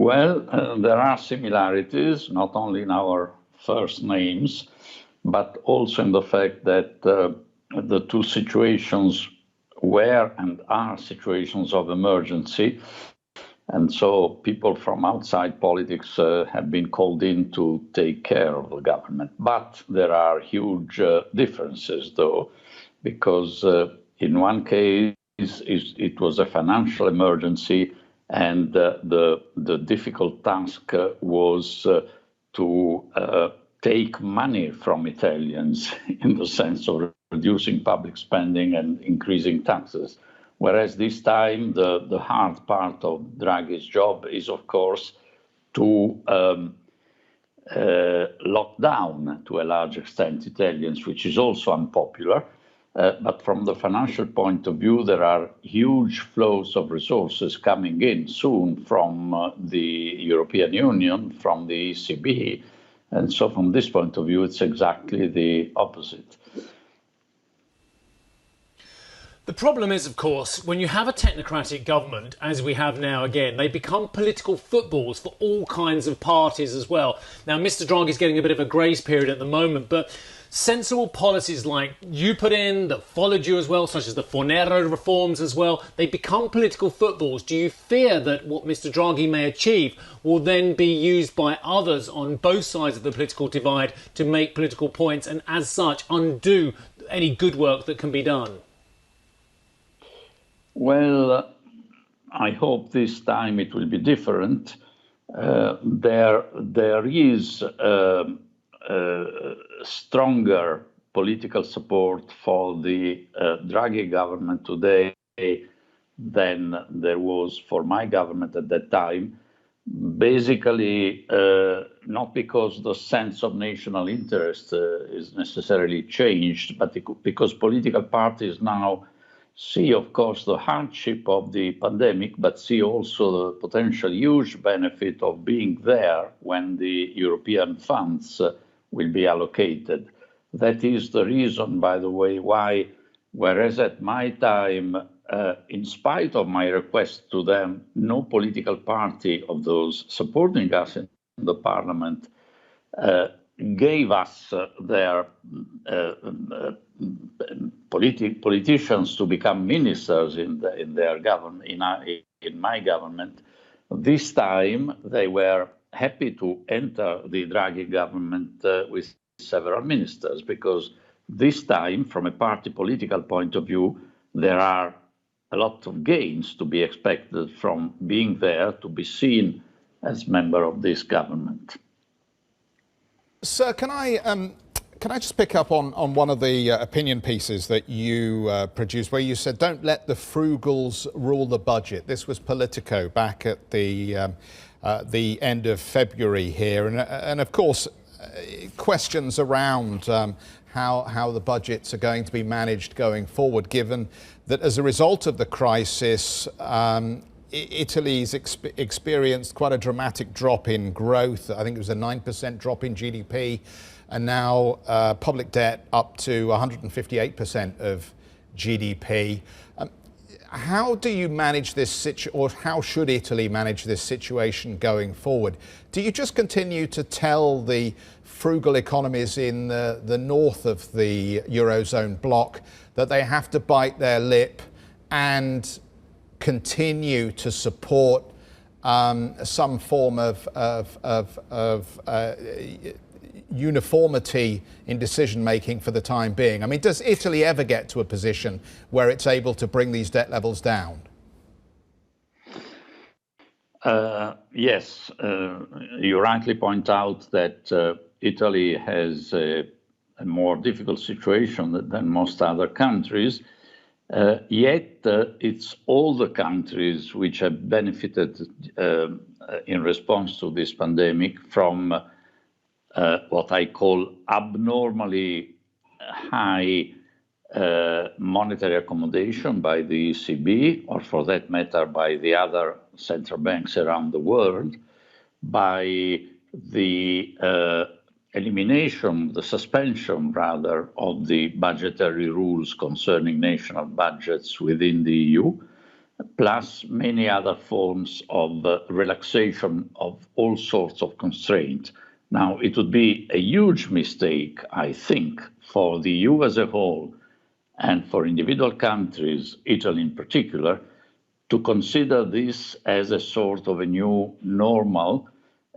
Well, there are similarities, not only in our first names, but also in the fact that the two situations were and are situations of emergency. And so people from outside politics have been called in to take care of the government. But there are huge differences, though, because in one case it was a financial emergency, and the difficult task was to take money from Italians in the sense of reducing public spending and increasing taxes. Whereas this time, the hard part of Draghi's job is, of course, to lock down, to a large extent, Italians, which is also unpopular. But from the financial point of view, there are huge flows of resources coming in soon from the European Union, from the ECB. And so from this point of view, it's exactly the opposite. The problem is, of course, when you have a technocratic government, as we have now again, they become political footballs for all kinds of parties as well. Now, Mr. Draghi is getting a bit of a grace period at the moment, but sensible policies like you put in, that followed you as well, such as the Fornero reforms as well, they become political footballs. Do you fear that what Mr. Draghi may achieve will then be used by others on both sides of the political divide to make political points and, as such, undo any good work that can be done? Well, I hope this time it will be different. There is stronger political support for the Draghi government today than there was for my government at that time. Basically, not because the sense of national interest is necessarily changed, but because political parties now see, of course, the hardship of the pandemic, but see also the potential huge benefit of being there when the European funds will be allocated. That is the reason, by the way, why, whereas at my time, in spite of my request to them, no political party of those supporting us in the parliament gave us their politicians to become ministers in their government, in my government. This time they were happy to enter the Draghi government with several ministers, because this time, from a party political point of view, there are a lot of gains to be expected from being there, to be seen as member of this government. Sir, can I just pick up on one of the opinion pieces that you produced, where you said, don't let the frugals rule the budget. This was Politico back at the end of February here. And of course, questions around how the budgets are going to be managed going forward, given that as a result of the crisis, Italy's experienced quite a dramatic drop in growth. I think it was a 9% drop in GDP, and now public debt up to 158% of GDP. How do you manage this situation, or how should Italy manage this situation going forward? Do you just continue to tell the frugal economies in the north of the Eurozone bloc that they have to bite their lip and continue to support some form of uniformity in decision-making for the time being? I mean, does Italy ever get to a position where it's able to bring these debt levels down? Yes, you rightly point out that Italy has a more difficult situation than most other countries. Yet it's all the countries which have benefited in response to this pandemic from what I call abnormally high monetary accommodation by the ECB, or for that matter, by the other central banks around the world, by the elimination, the suspension rather, of the budgetary rules concerning national budgets within the EU, plus many other forms of relaxation of all sorts of constraints. Now, it would be a huge mistake, I think, for the EU as a whole and for individual countries, Italy in particular, to consider this as a sort of a new normal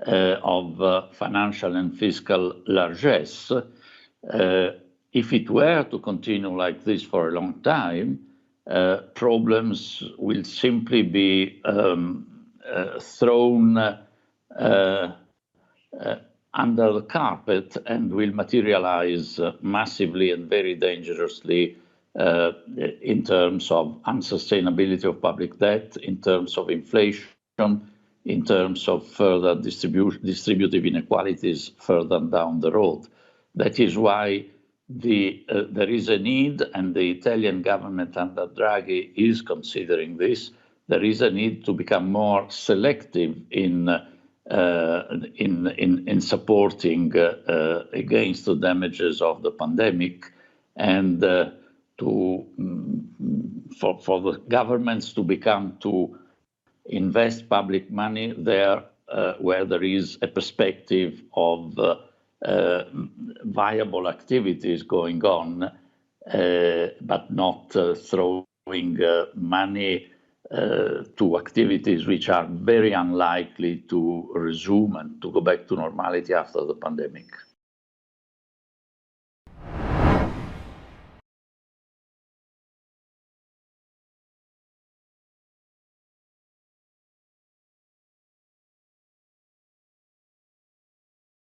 of financial and fiscal largesse. If it were to continue like this for a long time, problems will simply be thrown under the carpet and will materialize massively and very dangerously in terms of unsustainability of public debt, in terms of inflation, in terms of further distributive inequalities further down the road. That is why there is a need, and the Italian government under Draghi is considering this. There is a need to become more selective in supporting against the damages of the pandemic, and for the governments to invest public money there where there is a perspective of viable activities going on, but not throwing money to activities which are very unlikely to resume and to go back to normality after the pandemic.